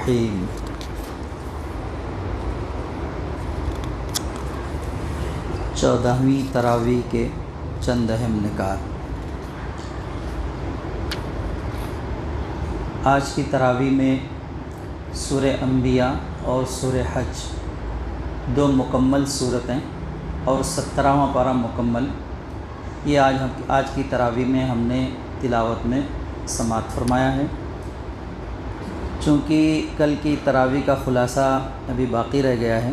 الرحیم۔ 14ویں تراویح کے چند اہم نکات۔ آج کی تراویح میں سورہ انبیاء اور سورہ حج دو مکمل صورتیں اور 17واں پارہ مکمل، یہ آج کی تراویح میں ہم نے تلاوت میں سماعت فرمایا ہے۔ چونکہ کل کی تراویح کا خلاصہ ابھی باقی رہ گیا ہے،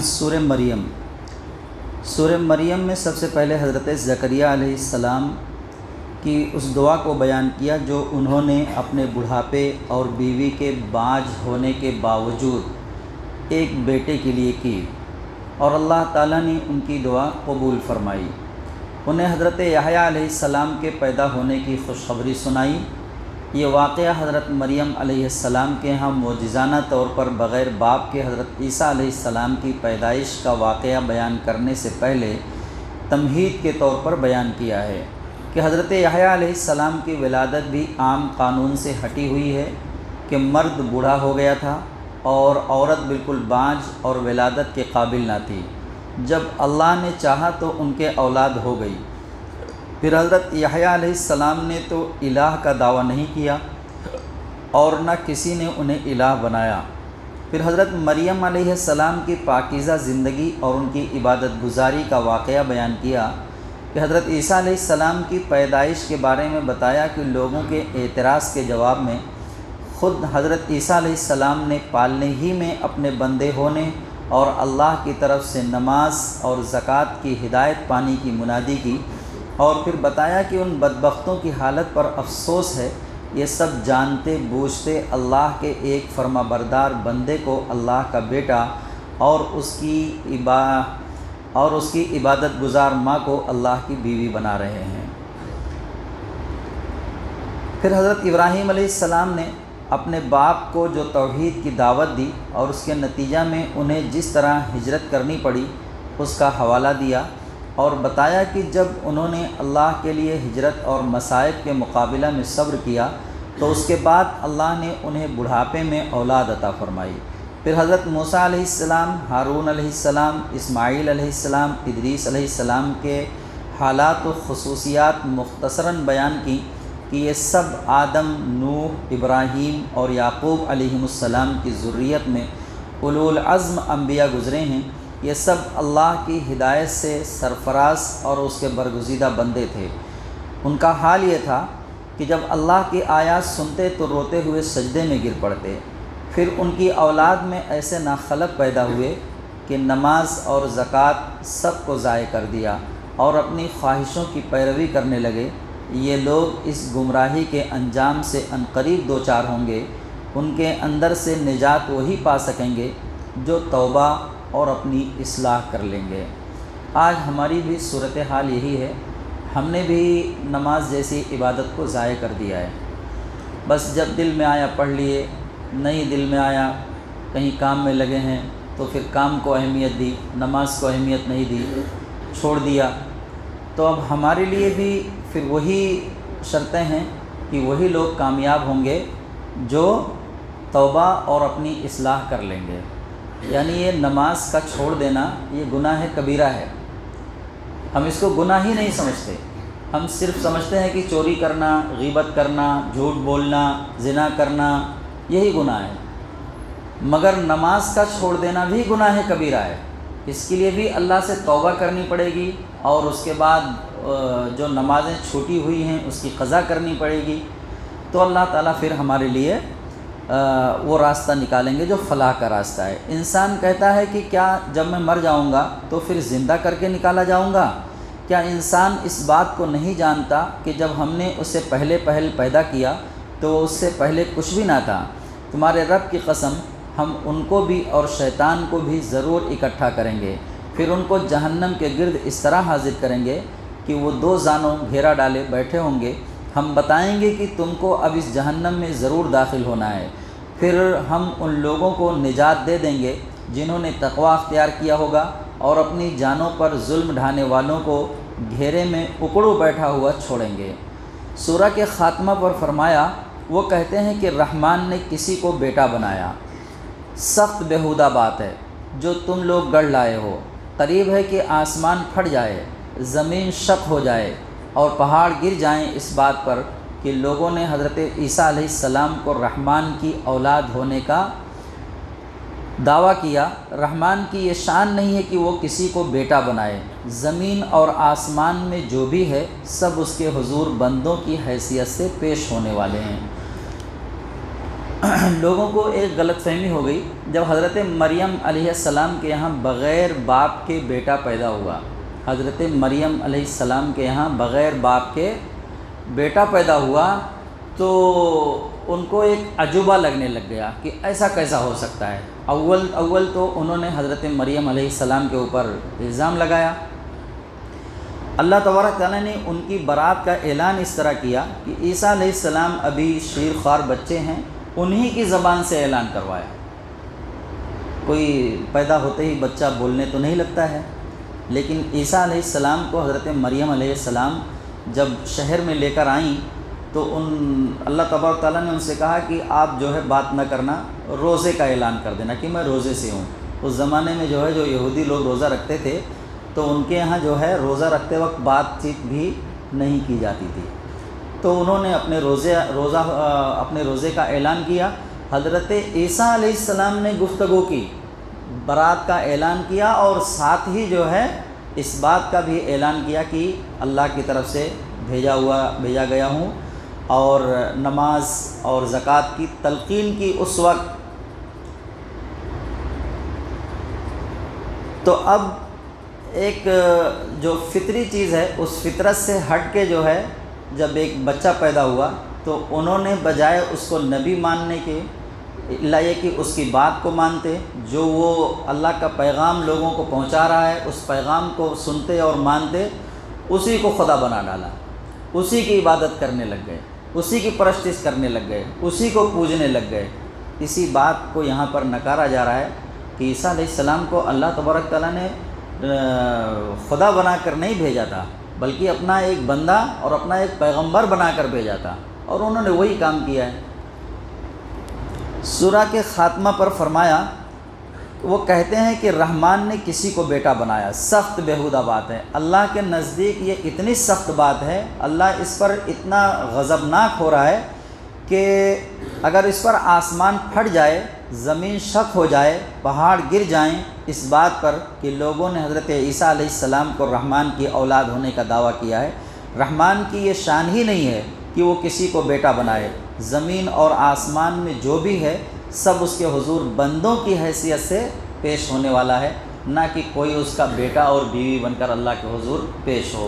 سورہ مریم میں سب سے پہلے حضرت زکریہ علیہ السلام کی اس دعا کو بیان کیا جو انہوں نے اپنے بڑھاپے اور بیوی کے باج ہونے کے باوجود ایک بیٹے کے لیے کی، اور اللہ تعالیٰ نے ان کی دعا قبول فرمائی۔ انہیں حضرت یحییٰ علیہ السلام کے پیدا ہونے کی خوشخبری سنائی۔ یہ واقعہ حضرت مریم علیہ السلام کے ہاں معجزانہ طور پر بغیر باپ کے حضرت عیسیٰ علیہ السلام کی پیدائش کا واقعہ بیان کرنے سے پہلے تمہید کے طور پر بیان کیا ہے کہ حضرت یحییٰ علیہ السلام کی ولادت بھی عام قانون سے ہٹی ہوئی ہے کہ مرد بوڑھا ہو گیا تھا اور عورت بالکل بانجھ اور ولادت کے قابل نہ تھی۔ جب اللہ نے چاہا تو ان کے اولاد ہو گئی۔ پھر حضرت یحییٰ علیہ السلام نے تو الہ کا دعویٰ نہیں کیا اور نہ کسی نے انہیں الہ بنایا۔ پھر حضرت مریم علیہ السلام کی پاکیزہ زندگی اور ان کی عبادت گزاری کا واقعہ بیان کیا کہ حضرت عیسیٰ علیہ السلام کی پیدائش کے بارے میں بتایا کہ لوگوں کے اعتراض کے جواب میں خود حضرت عیسیٰ علیہ السلام نے پالنے ہی میں اپنے بندے ہونے اور اللہ کی طرف سے نماز اور زکوٰۃ کی ہدایت پانے کی منادی کی، اور پھر بتایا کہ ان بدبختوں کی حالت پر افسوس ہے، یہ سب جانتے بوجھتے اللہ کے ایک فرما بردار بندے کو اللہ کا بیٹا اور اس کی عبادت گزار ماں کو اللہ کی بیوی بنا رہے ہیں۔ پھر حضرت ابراہیم علیہ السلام نے اپنے باپ کو جو توحید کی دعوت دی اور اس کے نتیجہ میں انہیں جس طرح ہجرت کرنی پڑی اس کا حوالہ دیا، اور بتایا کہ جب انہوں نے اللہ کے لیے ہجرت اور مصائب کے مقابلہ میں صبر کیا تو اس کے بعد اللہ نے انہیں بڑھاپے میں اولاد عطا فرمائی۔ پھر حضرت موسیٰ علیہ السلام، ہارون علیہ السلام، اسماعیل علیہ السلام، ادریس علیہ السلام کے حالات و خصوصیات مختصراً بیان کی کہ یہ سب آدم، نوح، ابراہیم اور یعقوب علیہ السلام کی ذریت میں اولو العزم انبیاء گزرے ہیں۔ یہ سب اللہ کی ہدایت سے سرفراز اور اس کے برگزیدہ بندے تھے۔ ان کا حال یہ تھا کہ جب اللہ کی آیات سنتے تو روتے ہوئے سجدے میں گر پڑتے۔ پھر ان کی اولاد میں ایسے ناخلق پیدا ہوئے کہ نماز اور زکوٰۃ سب کو ضائع کر دیا اور اپنی خواہشوں کی پیروی کرنے لگے۔ یہ لوگ اس گمراہی کے انجام سے عنقریب دوچار ہوں گے۔ ان کے اندر سے نجات وہی پا سکیں گے جو توبہ اور اپنی اصلاح کر لیں گے۔ آج ہماری بھی صورتحال یہی ہے، ہم نے بھی نماز جیسی عبادت کو ضائع کر دیا ہے۔ بس جب دل میں آیا پڑھ لیے، نہیں دل میں آیا کہیں کام میں لگے ہیں تو پھر کام کو اہمیت دی، نماز کو اہمیت نہیں دی، چھوڑ دیا۔ تو اب ہمارے لیے بھی پھر وہی شرطیں ہیں کہ وہی لوگ کامیاب ہوں گے جو توبہ اور اپنی اصلاح کر لیں گے۔ یعنی یہ نماز کا چھوڑ دینا یہ گناہ کبیرہ ہے۔ ہم اس کو گناہ ہی نہیں سمجھتے، ہم صرف سمجھتے ہیں کہ چوری کرنا، غیبت کرنا، جھوٹ بولنا، زنا کرنا یہی گناہ ہے، مگر نماز کا چھوڑ دینا بھی گناہ کبیرہ ہے۔ اس کے لیے بھی اللہ سے توبہ کرنی پڑے گی اور اس کے بعد جو نمازیں چھوٹی ہوئی ہیں اس کی قضا کرنی پڑے گی، تو اللہ تعالیٰ پھر ہمارے لیے وہ راستہ نکالیں گے جو فلاح کا راستہ ہے۔ انسان کہتا ہے کہ کیا جب میں مر جاؤں گا تو پھر زندہ کر کے نکالا جاؤں گا؟ کیا انسان اس بات کو نہیں جانتا کہ جب ہم نے اسے پہلے پیدا کیا تو اس سے پہلے کچھ بھی نہ تھا؟ تمہارے رب کی قسم، ہم ان کو بھی اور شیطان کو بھی ضرور اکٹھا کریں گے، پھر ان کو جہنم کے گرد اس طرح حاضر کریں گے کہ وہ دو زانوں گھیرا ڈالے بیٹھے ہوں گے ہم بتائیں گے کہ تم کو اب اس جہنم میں ضرور داخل ہونا ہے، پھر ہم ان لوگوں کو نجات دے دیں گے جنہوں نے تقوی اختیار کیا ہوگا، اور اپنی جانوں پر ظلم ڈھانے والوں کو گھیرے میں اکڑو بیٹھا ہوا چھوڑیں گے۔ سورہ کے خاتمہ پر فرمایا، وہ کہتے ہیں کہ رحمان نے کسی کو بیٹا بنایا۔ سخت بیہودہ بات ہے جو تم لوگ گڑھ لائے ہو۔ قریب ہے کہ آسمان پھٹ جائے، زمین شق ہو جائے اور پہاڑ گر جائیں اس بات پر کہ لوگوں نے حضرت عیسیٰ علیہ السلام کو رحمان کی اولاد ہونے کا دعویٰ کیا۔ رحمان کی یہ شان نہیں ہے کہ وہ کسی کو بیٹا بنائے۔ زمین اور آسمان میں جو بھی ہے سب اس کے حضور بندوں کی حیثیت سے پیش ہونے والے ہیں۔ لوگوں کو ایک غلط فہمی ہو گئی جب حضرت مریم علیہ السلام کے یہاں بغیر باپ کے بیٹا پیدا ہوا۔ حضرت مریم علیہ السلام کے یہاں بغیر باپ کے بیٹا پیدا ہوا تو ان کو ایک عجوبہ لگنے لگ گیا کہ ایسا کیسا ہو سکتا ہے۔ اول تو انہوں نے حضرت مریم علیہ السلام کے اوپر الزام لگایا۔ اللہ تبارک تعالیٰ نے ان کی برات کا اعلان اس طرح کیا کہ عیسیٰ علیہ السلام ابھی شیر خوار بچے ہیں، انہی کی زبان سے اعلان کروایا۔ کوئی پیدا ہوتے ہی بچہ بولنے تو نہیں لگتا ہے، لیکن عیسیٰ علیہ السلام کو حضرت مریم علیہ السلام جب شہر میں لے کر آئیں تو اللہ تبارک تعالیٰ نے ان سے کہا کہ آپ جو ہے بات نہ کرنا، روزے کا اعلان کر دینا کہ میں روزے سے ہوں۔ اس زمانے میں جو یہودی لوگ روزہ رکھتے تھے تو ان کے یہاں جو ہے روزہ رکھتے وقت بات چیت بھی نہیں کی جاتی تھی، تو انہوں نے اپنے روزے کا اعلان کیا۔ حضرت عیسیٰ علیہ السلام نے گفتگو کی، برات کا اعلان کیا، اور ساتھ ہی جو ہے اس بات کا بھی اعلان کیا کہ اللہ کی طرف سے بھیجا گیا ہوں، اور نماز اور زکوٰۃ کی تلقین کی اس وقت۔ تو اب ایک جو فطری چیز ہے اس فطرت سے ہٹ کے جو ہے جب ایک بچہ پیدا ہوا تو انہوں نے بجائے اس کو نبی ماننے کے اللہ یہ کہ اس کی بات کو مانتے، جو وہ اللہ کا پیغام لوگوں کو پہنچا رہا ہے اس پیغام کو سنتے اور مانتے، اسی کو خدا بنا ڈالا، اسی کی عبادت کرنے لگ گئے، اسی کی پرستش کرنے لگ گئے، اسی کو پوجنے لگ گئے۔ اسی بات کو یہاں پر نکارا جا رہا ہے کہ عیسیٰ علیہ السلام کو اللہ تبارک تعالیٰ نے خدا بنا کر نہیں بھیجا تھا، بلکہ اپنا ایک بندہ اور اپنا ایک پیغمبر بنا کر بھیجا تھا، اور انہوں نے وہی کام کیا ہے۔ سورہ کے خاتمہ پر فرمایا، وہ کہتے ہیں کہ رحمان نے کسی کو بیٹا بنایا۔ سخت بیہودہ بات ہے، اللہ کے نزدیک یہ اتنی سخت بات ہے، اللہ اس پر اتنا غضبناک ہو رہا ہے کہ اگر اس پر آسمان پھٹ جائے، زمین شق ہو جائے، پہاڑ گر جائیں اس بات پر کہ لوگوں نے حضرت عیسیٰ علیہ السلام کو رحمان کی اولاد ہونے کا دعویٰ کیا ہے۔ رحمان کی یہ شان ہی نہیں ہے کہ وہ کسی کو بیٹا بنائے۔ زمین اور آسمان میں جو بھی ہے سب اس کے حضور بندوں کی حیثیت سے پیش ہونے والا ہے، نہ کہ کوئی اس کا بیٹا اور بیوی بن کر اللہ کے حضور پیش ہو۔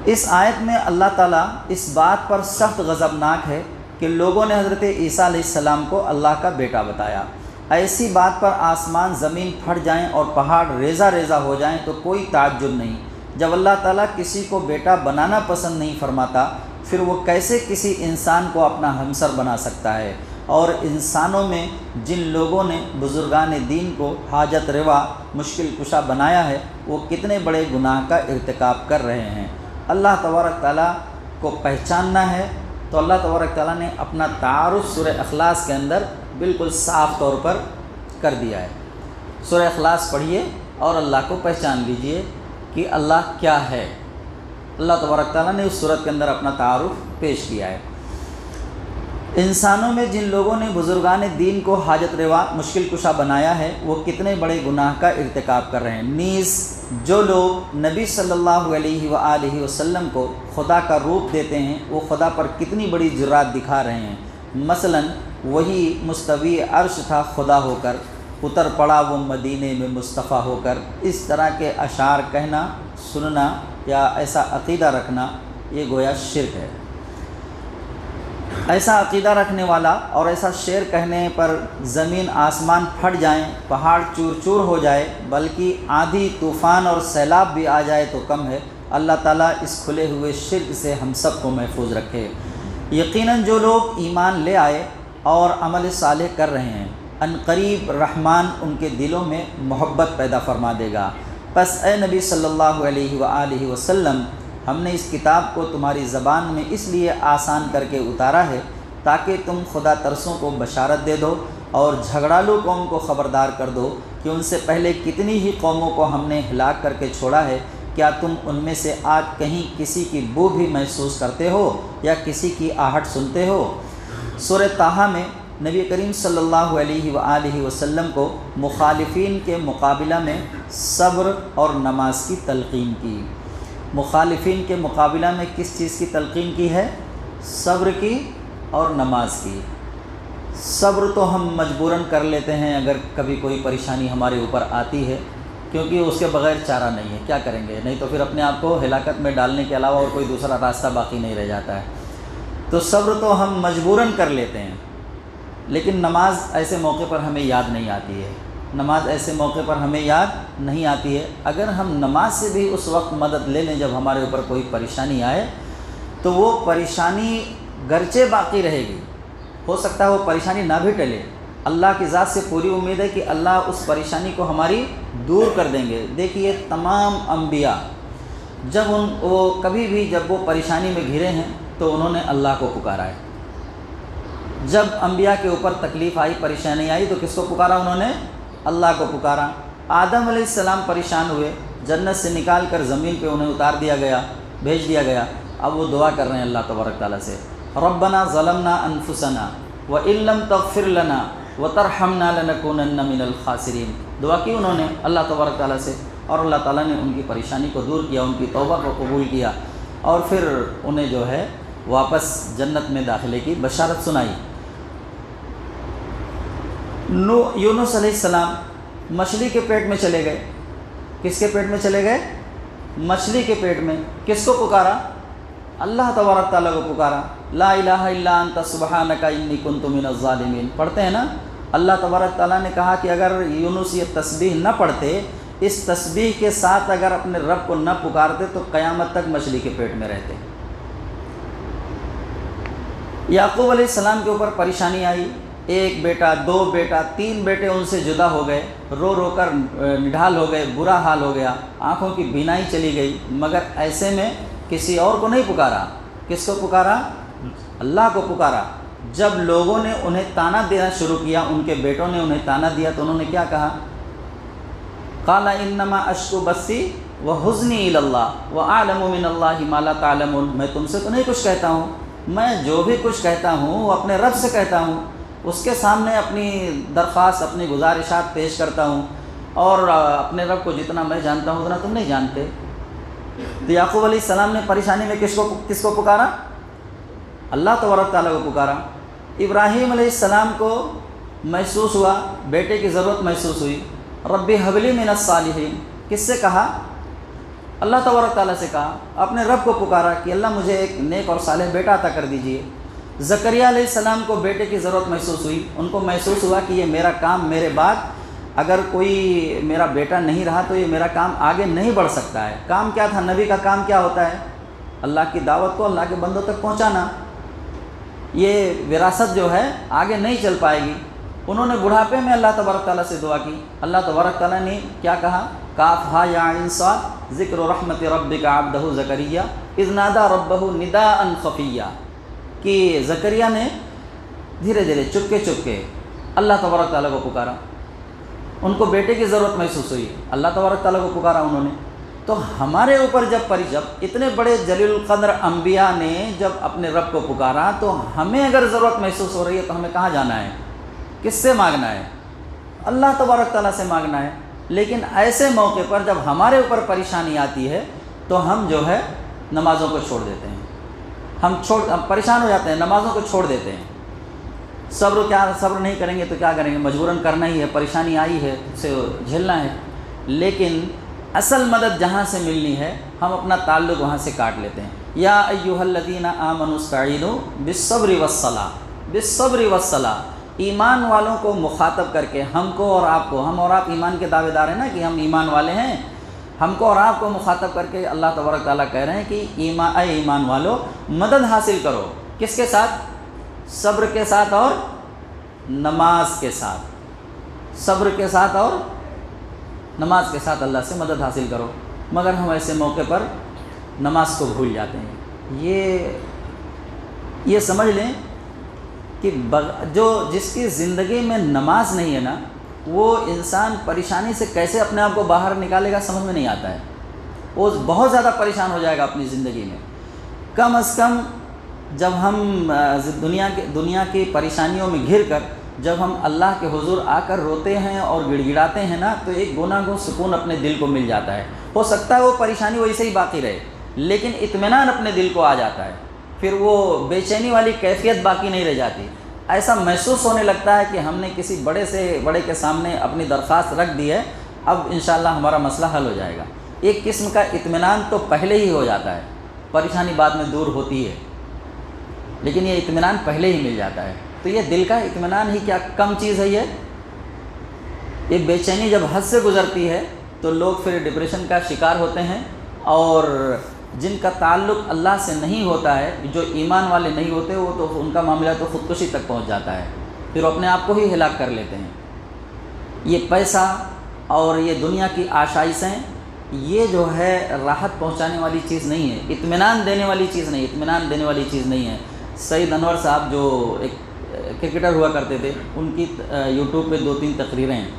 اس آیت میں اللہ تعالیٰ اس بات پر سخت غضبناک ہے کہ لوگوں نے حضرت عیسیٰ علیہ السلام کو اللہ کا بیٹا بتایا۔ ایسی بات پر آسمان زمین پھٹ جائیں اور پہاڑ ریزہ ریزہ ہو جائیں تو کوئی تعجب نہیں۔ جب اللہ تعالیٰ کسی کو بیٹا بنانا پسند نہیں فرماتا، پھر وہ کیسے کسی انسان کو اپنا ہمسر بنا سکتا ہے؟ اور انسانوں میں جن لوگوں نے بزرگان دین کو حاجت روا مشکل کشا بنایا ہے، وہ کتنے بڑے گناہ کا ارتکاب کر رہے ہیں۔ اللہ تبارک تعالیٰ کو پہچاننا ہے تو اللہ تبارک تعالیٰ نے اپنا تعارف سورہ اخلاص کے اندر بالکل صاف طور پر کر دیا ہے۔ سورہ اخلاص پڑھیے اور اللہ کو پہچان لیجئے کہ اللہ کیا ہے۔ اللہ تبارک تعالیٰ نے اس سورت کے اندر اپنا تعارف پیش کیا ہے۔ انسانوں میں جن لوگوں نے بزرگان دین کو حاجت روا مشکل کشا بنایا ہے، وہ کتنے بڑے گناہ کا ارتکاب کر رہے ہیں۔ نیز جو لوگ نبی صلی اللہ علیہ وآلہ وسلم کو خدا کا روپ دیتے ہیں، وہ خدا پر کتنی بڑی جرات دکھا رہے ہیں۔ مثلا وہی مستوی عرش تھا خدا ہو کر، اتر پڑا وہ مدینے میں مصطفیٰ ہو کر۔ اس طرح کے اشعار کہنا، سننا یا ایسا عقیدہ رکھنا یہ گویا شرک ہے۔ ایسا عقیدہ رکھنے والا اور ایسا شعر کہنے پر زمین آسمان پھٹ جائیں، پہاڑ چور چور ہو جائے، بلکہ آندھی طوفان اور سیلاب بھی آ جائے تو کم ہے، اللہ تعالیٰ اس کھلے ہوئے شرک سے ہم سب کو محفوظ رکھے۔ یقیناً جو لوگ ایمان لے آئے اور عمل صالح کر رہے ہیں، ان قریب رحمان ان کے دلوں میں محبت پیدا فرما دے گا۔ پس اے نبی صلی اللہ علیہ وآلہ وسلم، ہم نے اس کتاب کو تمہاری زبان میں اس لیے آسان کر کے اتارا ہے تاکہ تم خدا ترسوں کو بشارت دے دو اور جھگڑالو قوم کو خبردار کر دو کہ ان سے پہلے کتنی ہی قوموں کو ہم نے ہلاک کر کے چھوڑا ہے۔ کیا تم ان میں سے آج کہیں کسی کی بو بھی محسوس کرتے ہو یا کسی کی آہٹ سنتے ہو؟ سورہ طٰہٰ میں نبی کریم صلی اللہ علیہ وآلہ وسلم کو مخالفین کے مقابلہ میں صبر اور نماز کی تلقین کی۔ مخالفین کے مقابلہ میں کس چیز کی تلقین کی ہے؟ صبر کی اور نماز کی۔ صبر تو ہم مجبوراً کر لیتے ہیں اگر کبھی کوئی پریشانی ہمارے اوپر آتی ہے، کیونکہ اس کے بغیر چارہ نہیں ہے، کیا کریں گے؟ نہیں تو پھر اپنے آپ کو ہلاکت میں ڈالنے کے علاوہ اور کوئی دوسرا راستہ باقی نہیں رہ جاتا ہے۔ تو صبر تو ہم مجبوراً کر لیتے ہیں، لیکن نماز ایسے موقع پر ہمیں یاد نہیں آتی ہے۔ نماز ایسے موقع پر ہمیں یاد نہیں آتی ہے۔ اگر ہم نماز سے بھی اس وقت مدد لے لیں جب ہمارے اوپر کوئی پریشانی آئے، تو وہ پریشانی گرچہ باقی رہے گی، ہو سکتا ہے وہ پریشانی نہ بھی ٹلے، اللہ کی ذات سے پوری امید ہے کہ اللہ اس پریشانی کو ہماری دور کر دیں گے۔ دیکھیے تمام انبیاء وہ کبھی بھی جب وہ پریشانی میں گھرے ہیں تو انہوں نے اللہ کو پکارا ہے۔ جب انبیاء کے اوپر تکلیف آئی، پریشانی آئی، تو کس کو پکارا انہوں نے؟ اللہ کو پکارا۔ آدم علیہ السلام پریشان ہوئے، جنت سے نکال کر زمین پہ انہیں اتار دیا گیا، بھیج دیا گیا۔ اب وہ دعا کر رہے ہیں اللہ تبارک تعالیٰ سے، ربنا ظلمنا انفسنا وان لم تغفر لنا وترحمنا لنکونن من الخاسرین۔ دعا کی انہوں نے اللہ تبارک تعالیٰ سے، اور اللہ تعالیٰ نے ان کی پریشانی کو دور کیا، ان کی توبہ کو قبول کیا، اور پھر انہیں جو ہے واپس جنت میں داخلے کی بشارت سنائی۔ یونس علیہ السلام مچھلی کے پیٹ میں چلے گئے۔ کس کے پیٹ میں چلے گئے؟ مچھلی کے پیٹ میں۔ کس کو پکارا؟ اللہ تبارک تعالیٰ کو پکارا، لا الہ الا انت سبحانک انی کنت من الظالمین۔ پڑھتے ہیں نا، اللہ تبارک تعالیٰ نے کہا کہ اگر یونس یہ تسبیح نہ پڑھتے، اس تسبیح کے ساتھ اگر اپنے رب کو نہ پکارتے تو قیامت تک مچھلی کے پیٹ میں رہتے۔ یعقوب علیہ السلام کے اوپر پریشانی آئی، ایک بیٹا، دو بیٹا، تین بیٹے ان سے جدا ہو گئے، رو رو کر نڈھال ہو گئے، برا حال ہو گیا، آنکھوں کی بینائی چلی گئی، مگر ایسے میں کسی اور کو نہیں پکارا۔ کس کو پکارا؟ اللہ کو پکارا۔ جب لوگوں نے انہیں تانا دینا شروع کیا، ان کے بیٹوں نے انہیں تانا دیا، تو انہوں نے کیا کہا؟ قال انما اشکو بثی وحزنی الی اللہ واعلم من اللہ ما لا تعلمون۔ میں تم سے تو نہیں کچھ کہتا ہوں، میں جو بھی کچھ کہتا ہوں وہ اپنے رب سے کہتا ہوں، اس کے سامنے اپنی درخواست، اپنی گزارشات پیش کرتا ہوں، اور اپنے رب کو جتنا میں جانتا ہوں اتنا تم نہیں جانتے۔ تو یعقوب علیہ السلام نے پریشانی میں کس کو پکارا؟ اللہ تبارک تعالیٰ کو پکارا۔ ابراہیم علیہ السلام کو محسوس ہوا، بیٹے کی ضرورت محسوس ہوئی، رب ہب لی من الصالحین۔ کس سے کہا؟ اللہ تبارک تعالیٰ سے کہا، اپنے رب کو پکارا کہ اللہ مجھے ایک نیک اور صالح بیٹا عطا کر دیجئے۔ زکریہ علیہ السلام کو بیٹے کی ضرورت محسوس ہوئی، ان کو محسوس ہوا کہ یہ میرا کام، میرے بعد اگر کوئی میرا بیٹا نہیں رہا تو یہ میرا کام آگے نہیں بڑھ سکتا ہے۔ کام کیا تھا؟ نبی کا کام کیا ہوتا ہے؟ اللہ کی دعوت کو اللہ کے بندوں تک پہنچانا۔ یہ وراثت جو ہے آگے نہیں چل پائے گی۔ انہوں نے بڑھاپے میں اللہ تبارک تعالیٰ سے دعا کی، اللہ تبارک تعالیٰ نے کیا کہا؟ کاف ہا یا عین صاد ذکر رحمت ربک عبدہ زکریا اذ نادى ربہ نداء خفیا، کہ زکریہ نے دھیرے دھیرے چپکے اللہ تبارک تعالیٰ کو پکارا۔ ان کو بیٹے کی ضرورت محسوس ہوئی، اللہ تبارک تعالیٰ کو پکارا انہوں نے۔ تو ہمارے اوپر جب اتنے بڑے جلیل القدر انبیاء نے جب اپنے رب کو پکارا، تو ہمیں اگر ضرورت محسوس ہو رہی ہے تو ہمیں کہاں جانا ہے؟ کس سے مانگنا ہے؟ اللہ تبارک تعالیٰ سے مانگنا ہے۔ لیکن ایسے موقع پر جب ہمارے اوپر پریشانی آتی ہے تو ہم جو ہے نمازوں کو چھوڑ دیتے ہیں، ہم پریشان ہو جاتے ہیں، نمازوں کو چھوڑ دیتے ہیں۔ صبر نہیں کریں گے تو کیا کریں گے؟ مجبوراً کرنا ہی ہے، پریشانی آئی ہے اسے جھیلنا ہے۔ لیکن اصل مدد جہاں سے ملنی ہے ہم اپنا تعلق وہاں سے کاٹ لیتے ہیں۔ یا ایھا الذین آمنوا استعینوا بالصبر والصلاۃ، بالصبر والصلاۃ، ایمان والوں کو مخاطب کر کے ہم کو اور آپ کو، ہم اور آپ ایمان کے دعوے دار ہیں نا کہ ہم ایمان والے ہیں، ہم کو اور آپ کو مخاطب کر کے اللہ تبارک تعالیٰ کہہ رہے ہیں کہ ایمان والو مدد حاصل کرو، کس کے ساتھ؟ صبر کے ساتھ اور نماز کے ساتھ، صبر کے ساتھ اور نماز کے ساتھ اللہ سے مدد حاصل کرو۔ مگر ہم ایسے موقع پر نماز کو بھول جاتے ہیں۔ یہ سمجھ لیں کہ جس کی زندگی میں نماز نہیں ہے نا، وہ انسان پریشانی سے کیسے اپنے آپ کو باہر نکالے گا سمجھ میں نہیں آتا ہے۔ وہ بہت زیادہ پریشان ہو جائے گا اپنی زندگی میں۔ کم از کم جب ہم دنیا کی پریشانیوں میں گھر کر جب ہم اللہ کے حضور آ کر روتے ہیں اور گڑ گڑاتے ہیں نا، تو ایک گناہ کو سکون اپنے دل کو مل جاتا ہے۔ ہو سکتا ہے وہ پریشانی ویسے ہی باقی رہے، لیکن اطمینان اپنے دل کو آ جاتا ہے، پھر وہ بے چینی والی کیفیت باقی نہیں رہ جاتی۔ ایسا محسوس ہونے لگتا ہے کہ ہم نے کسی بڑے سے بڑے کے سامنے اپنی درخواست رکھ دی ہے، اب انشاءاللہ ہمارا مسئلہ حل ہو جائے گا۔ ایک قسم کا اطمینان تو پہلے ہی ہو جاتا ہے، پریشانی بعد میں دور ہوتی ہے، لیکن یہ اطمینان پہلے ہی مل جاتا ہے۔ تو یہ دل کا اطمینان ہی کیا کم چیز ہے۔ یہ بے چینی جب حد سے گزرتی ہے تو لوگ پھر ڈپریشن کا شکار ہوتے ہیں، اور جن کا تعلق اللہ سے نہیں ہوتا ہے، جو ایمان والے نہیں ہوتے، وہ تو ان کا معاملہ تو خودکشی تک پہنچ جاتا ہے، پھر وہ اپنے آپ کو ہی ہلاک کر لیتے ہیں۔ یہ پیسہ اور یہ دنیا کی آشائشیں، یہ جو ہے راحت پہنچانے والی چیز نہیں ہے، اطمینان دینے والی چیز نہیں ہے۔ سعید انور صاحب جو ایک کرکٹر ہوا کرتے تھے، ان کی یوٹیوب پہ 2-3 تقریریں ہیں،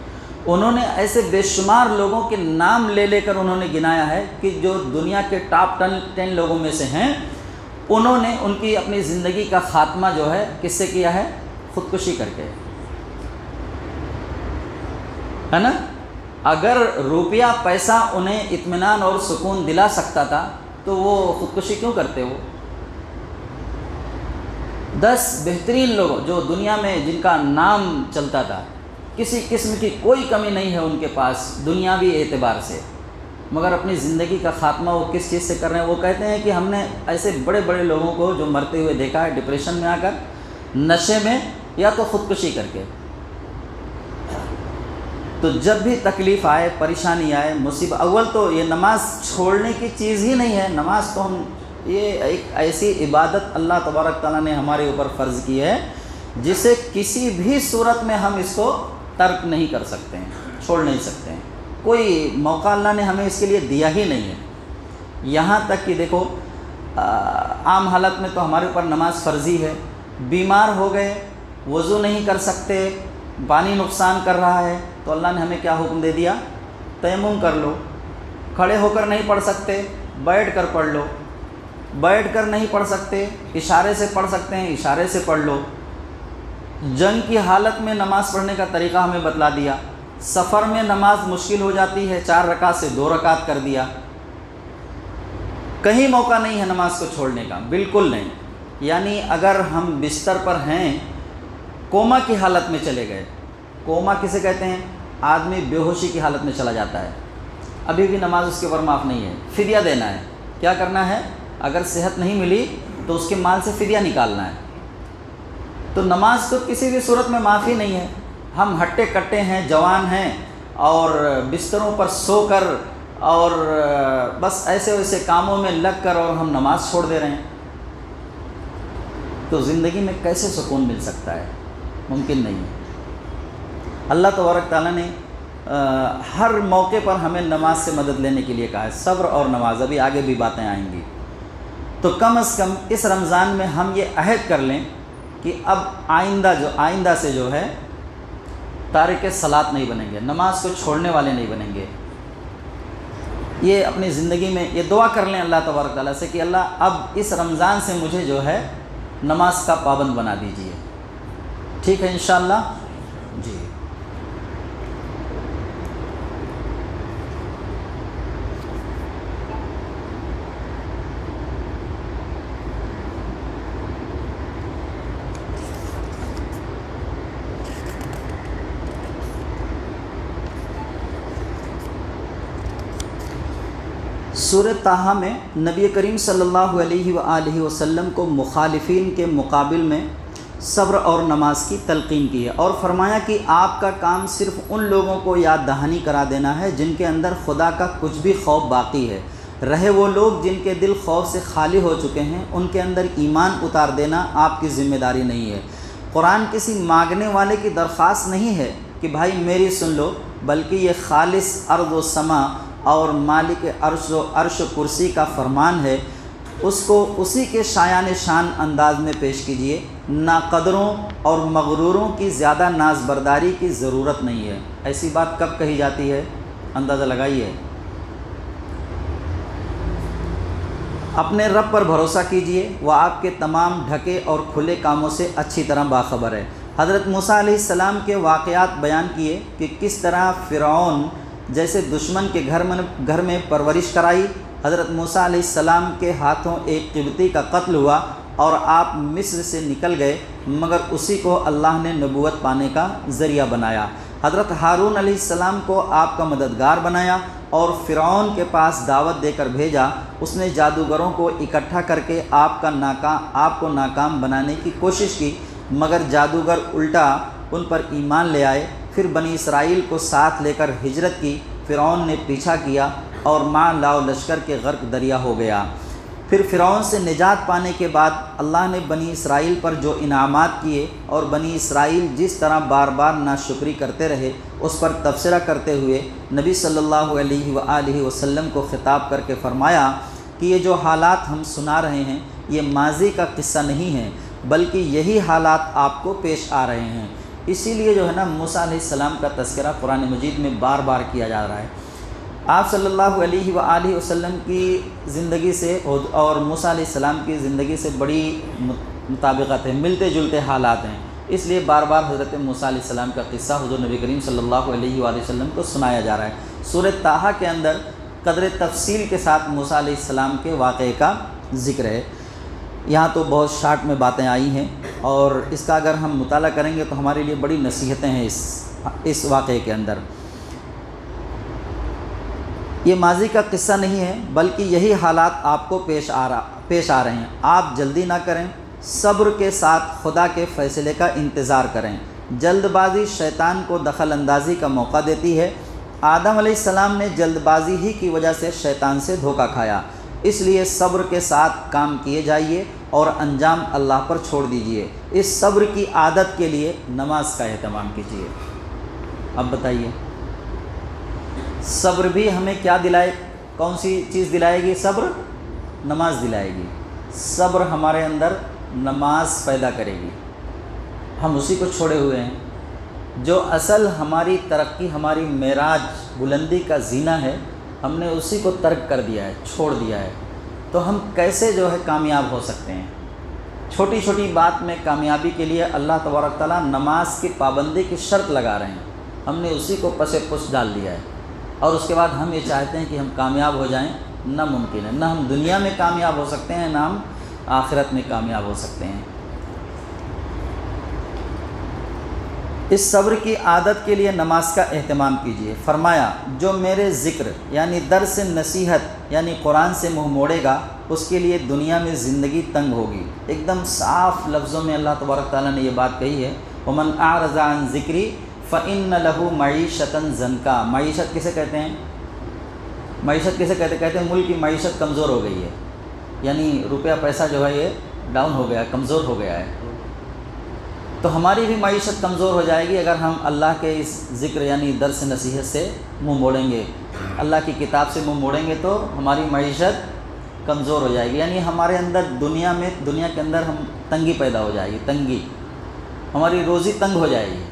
انہوں نے ایسے بے شمار لوگوں کے نام لے کر انہوں نے گنایا ہے کہ جو دنیا کے ٹاپ 10 لوگوں میں سے ہیں، انہوں نے ان کی اپنی زندگی کا خاتمہ جو ہے کس سے کیا ہے؟ خودکشی کر کے، ہے نا؟ اگر روپیہ پیسہ انہیں اطمینان اور سکون دلا سکتا تھا تو وہ خودکشی کیوں کرتے؟ وہ 10 بہترین لوگ جو دنیا میں جن کا نام چلتا تھا، کسی قسم کی کوئی کمی نہیں ہے ان کے پاس دنیاوی اعتبار سے، مگر اپنی زندگی کا خاتمہ وہ کس چیز سے کر رہے ہیں؟ وہ کہتے ہیں کہ ہم نے ایسے بڑے بڑے لوگوں کو جو مرتے ہوئے دیکھا ہے، ڈپریشن میں آ کر، نشے میں، یا تو خودکشی کر کے۔ تو جب بھی تکلیف آئے، پریشانی آئے، مصیبت، اول تو یہ نماز چھوڑنے کی چیز ہی نہیں ہے۔ نماز تو یہ ایک ایسی عبادت اللہ تبارک تعالیٰ نے ہمارے اوپر فرض کی ہے جسے کسی بھی صورت میں ہم اس کو ترک نہیں کر سکتے ہیں، چھوڑ نہیں سکتے ہیں۔ کوئی موقع اللہ نے ہمیں اس کے لیے دیا ہی نہیں ہے۔ یہاں تک کہ دیکھو، عام حالت میں تو ہمارے اوپر نماز فرضی ہے، بیمار ہو گئے، وضو نہیں کر سکتے، پانی نقصان کر رہا ہے، تو اللہ نے ہمیں کیا حکم دے دیا؟ تیمم کر لو۔ کھڑے ہو کر نہیں پڑھ سکتے، بیٹھ کر پڑھ لو۔ بیٹھ کر نہیں پڑھ سکتے، اشارے سے پڑھ سکتے ہیں، اشارے سے پڑھ لو۔ جنگ کی حالت میں نماز پڑھنے کا طریقہ ہمیں بتلا دیا۔ سفر میں نماز مشکل ہو جاتی ہے، 4 رکعت سے 2 رکعت کر دیا۔ کہیں موقع نہیں ہے نماز کو چھوڑنے کا، بالکل نہیں۔ یعنی اگر ہم بستر پر ہیں، کوما کی حالت میں چلے گئے، کوما کسے کہتے ہیں؟ آدمی بے ہوشی کی حالت میں چلا جاتا ہے، ابھی بھی نماز اس کے اوپر معاف نہیں ہے، فدیہ دینا ہے۔ کیا کرنا ہے؟ اگر صحت نہیں ملی تو اس کے مال سے فدیہ نکالنا ہے۔ تو نماز تو کسی بھی صورت میں معافی نہیں ہے۔ ہم ہٹے کٹے ہیں، جوان ہیں، اور بستروں پر سو کر اور بس ایسے ویسے کاموں میں لگ کر اور ہم نماز چھوڑ دے رہے ہیں، تو زندگی میں کیسے سکون مل سکتا ہے؟ ممکن نہیں ہے۔ اللہ تبارک تعالیٰ نے ہر موقع پر ہمیں نماز سے مدد لینے کے لیے کہا ہے، صبر اور نماز، ابھی آگے بھی باتیں آئیں گی۔ تو کم از کم اس رمضان میں ہم یہ عہد کر لیں کہ اب آئندہ سے جو ہے تارک صلاۃ نہیں بنیں گے، نماز کو چھوڑنے والے نہیں بنیں گے۔ یہ اپنی زندگی میں یہ دعا کر لیں اللہ تبارک تعالیٰ سے کہ اللہ اب اس رمضان سے مجھے جو ہے نماز کا پابند بنا دیجئے۔ ٹھیک ہے انشاءاللہ؟ جی۔ سورہ طٰہٰ میں نبی کریم صلی اللہ علیہ وآلہ وسلم کو مخالفین کے مقابل میں صبر اور نماز کی تلقین کی ہے، اور فرمایا کہ آپ کا کام صرف ان لوگوں کو یاد دہانی کرا دینا ہے جن کے اندر خدا کا کچھ بھی خوف باقی ہے، رہے وہ لوگ جن کے دل خوف سے خالی ہو چکے ہیں ان کے اندر ایمان اتار دینا آپ کی ذمہ داری نہیں ہے۔ قرآن کسی مانگنے والے کی درخواست نہیں ہے کہ بھائی میری سن لو، بلکہ یہ خالص ارض و سما اور مالک عرش و کرسی کا فرمان ہے، اس کو اسی کے شایان شان انداز میں پیش کیجیے، ناقدروں اور مغروروں کی زیادہ ناز برداری کی ضرورت نہیں ہے۔ ایسی بات کب کہی جاتی ہے؟ اندازہ لگائیے۔ اپنے رب پر بھروسہ کیجیے، وہ آپ کے تمام ڈھکے اور کھلے کاموں سے اچھی طرح باخبر ہے۔ حضرت موسیٰ علیہ السلام کے واقعات بیان کیے کہ کس طرح فرعون جیسے دشمن کے گھر میں پرورش کرائی۔ حضرت موسیٰ علیہ السلام کے ہاتھوں ایک قبطی کا قتل ہوا اور آپ مصر سے نکل گئے، مگر اسی کو اللہ نے نبوت پانے کا ذریعہ بنایا۔ حضرت ہارون علیہ السلام کو آپ کا مددگار بنایا اور فرعون کے پاس دعوت دے کر بھیجا۔ اس نے جادوگروں کو اکٹھا کر کے آپ کو ناکام بنانے کی کوشش کی، مگر جادوگر الٹا ان پر ایمان لے آئے۔ پھر بنی اسرائیل کو ساتھ لے کر ہجرت کی، فرعون نے پیچھا کیا اور ماں لاؤ لشکر کے غرق دریا ہو گیا۔ پھر فرعون سے نجات پانے کے بعد اللہ نے بنی اسرائیل پر جو انعامات کیے اور بنی اسرائیل جس طرح بار بار ناشکری کرتے رہے، اس پر تبصرہ کرتے ہوئے نبی صلی اللہ علیہ وآلہ وسلم کو خطاب کر کے فرمایا کہ یہ جو حالات ہم سنا رہے ہیں یہ ماضی کا قصہ نہیں ہے، بلکہ یہی حالات آپ کو پیش آ رہے ہیں۔ اسی لیے جو ہے نا موسیٰ علیہ السلام کا تذکرہ قرآن مجید میں بار بار کیا جا رہا ہے۔ آپ صلی اللہ علیہ وآلہ وسلم کی زندگی سے اور موسیٰ علیہ السلام کی زندگی سے بڑی مطابقت ہے، ملتے جلتے حالات ہیں، اس لیے بار بار حضرت موسیٰ علیہ السلام کا قصہ حضور نبی کریم صلی اللہ علیہ وآلہ وسلم کو سنایا جا رہا ہے۔ سورہ طٰہٰ کے اندر قدر تفصیل کے ساتھ موسیٰ علیہ السلام کے واقعے کا ذکر ہے۔ یہاں تو بہت شارٹ میں باتیں آئی ہیں، اور اس کا اگر ہم مطالعہ کریں گے تو ہمارے لیے بڑی نصیحتیں ہیں اس واقعے کے اندر۔ یہ ماضی کا قصہ نہیں ہے، بلکہ یہی حالات آپ کو پیش آ رہے ہیں۔ آپ جلدی نہ کریں، صبر کے ساتھ خدا کے فیصلے کا انتظار کریں۔ جلد بازی شیطان کو دخل اندازی کا موقع دیتی ہے۔ آدم علیہ السلام نے جلد بازی ہی کی وجہ سے شیطان سے دھوکہ کھایا، اس لیے صبر کے ساتھ کام کیے جائیے اور انجام اللہ پر چھوڑ دیجیے۔ اس صبر کی عادت کے لیے نماز کا اہتمام کیجیے۔ اب بتائیے، صبر بھی ہمیں کیا دلائے؟ کون سی چیز دلائے گی؟ صبر، نماز دلائے گی۔ صبر ہمارے اندر نماز پیدا کرے گی۔ ہم اسی کو چھوڑے ہوئے ہیں۔ جو اصل ہماری ترقی، ہماری معراج، بلندی کا زینہ ہے، ہم نے اسی کو ترک کر دیا ہے، چھوڑ دیا ہے۔ تو ہم کیسے جو ہے کامیاب ہو سکتے ہیں؟ چھوٹی چھوٹی بات میں کامیابی کے لیے اللہ تبارک تعالیٰ نماز کی پابندی کی شرط لگا رہے ہیں، ہم نے اسی کو پس پش ڈال دیا ہے، اور اس کے بعد ہم یہ چاہتے ہیں کہ ہم کامیاب ہو جائیں۔ نہ ممکن ہے، نہ ہم دنیا میں کامیاب ہو سکتے ہیں، نہ ہم آخرت میں کامیاب ہو سکتے ہیں۔ اس صبر کی عادت کے لیے نماز کا اہتمام کیجیے۔ فرمایا جو میرے ذکر یعنی درس نصیحت یعنی قرآن سے منہ موڑے گا اس کے لیے دنیا میں زندگی تنگ ہوگی۔ ایک دم صاف لفظوں میں اللہ تبارک تعالیٰ نے یہ بات کہی ہے، وَمَنْ أَعْرَضَ عَنْ ذِكْرِي فَإِنَّ لَهُ مَعِيشَةً ضَنْكًا۔ معیشت کسے کہتے ہیں؟ معیشت کسے کہتے ہیں؟ ملک کی معیشت کمزور ہو گئی ہے، یعنی روپیہ پیسہ جو ہے یہ ڈاؤن ہو گیا، کمزور ہو گیا ہے۔ تو ہماری بھی معیشت کمزور ہو جائے گی اگر ہم اللہ کے اس ذکر یعنی درس نصیحت سے منہ موڑیں گے، اللہ کی کتاب سے منہ موڑیں گے تو ہماری معیشت کمزور ہو جائے گی، یعنی ہمارے اندر دنیا کے اندر ہم تنگی پیدا ہو جائے گی، تنگی، ہماری روزی تنگ ہو جائے گی۔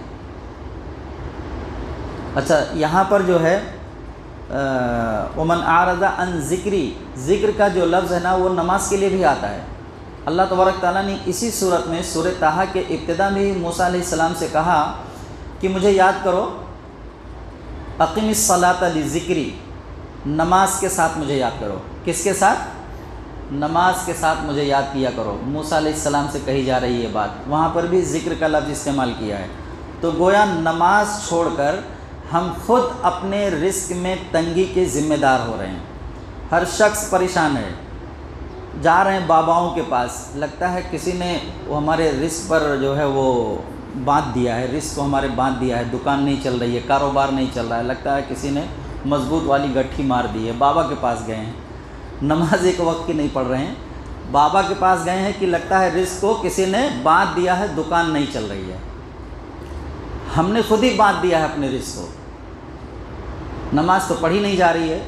اچھا، یہاں پر جو ہے ومن اعرض عن ذکری، ذکر کا جو لفظ ہے نا وہ نماز کے لیے بھی آتا ہے۔ اللہ تبارک تعالیٰ نے اسی صورت میں سورہ طٰہٰ کے ابتدا میں موسیٰ علیہ السلام سے کہا کہ مجھے یاد کرو، اقم الصلاۃ لذکری، نماز کے ساتھ مجھے یاد کرو۔ کس کے ساتھ؟ نماز کے ساتھ مجھے یاد کیا کرو۔ موسیٰ علیہ السلام سے کہی جا رہی ہے بات، وہاں پر بھی ذکر کا لفظ استعمال کیا ہے۔ تو گویا نماز چھوڑ کر ہم خود اپنے رزق میں تنگی کے ذمہ دار ہو رہے ہیں۔ ہر شخص پریشان ہے، جا رہے ہیں باباؤں کے پاس، لگتا ہے کسی نے وہ ہمارے رزق پر جو ہے وہ باندھ دیا ہے، رزق کو ہمارے باندھ دیا ہے، دکان نہیں چل رہی ہے، کاروبار نہیں چل رہا ہے، لگتا ہے کسی نے مضبوط والی گٹھی مار دی ہے، بابا کے پاس گئے ہیں، نماز ایک وقت کی نہیں پڑھ رہے ہیں، بابا کے پاس گئے ہیں کہ لگتا ہے رزق کو کسی نے باندھ دیا ہے، دکان نہیں چل رہی ہے۔ ہم نے خود ہی باندھ دیا ہے اپنے رزق کو، نماز تو پڑھی نہیں جا رہی ہے،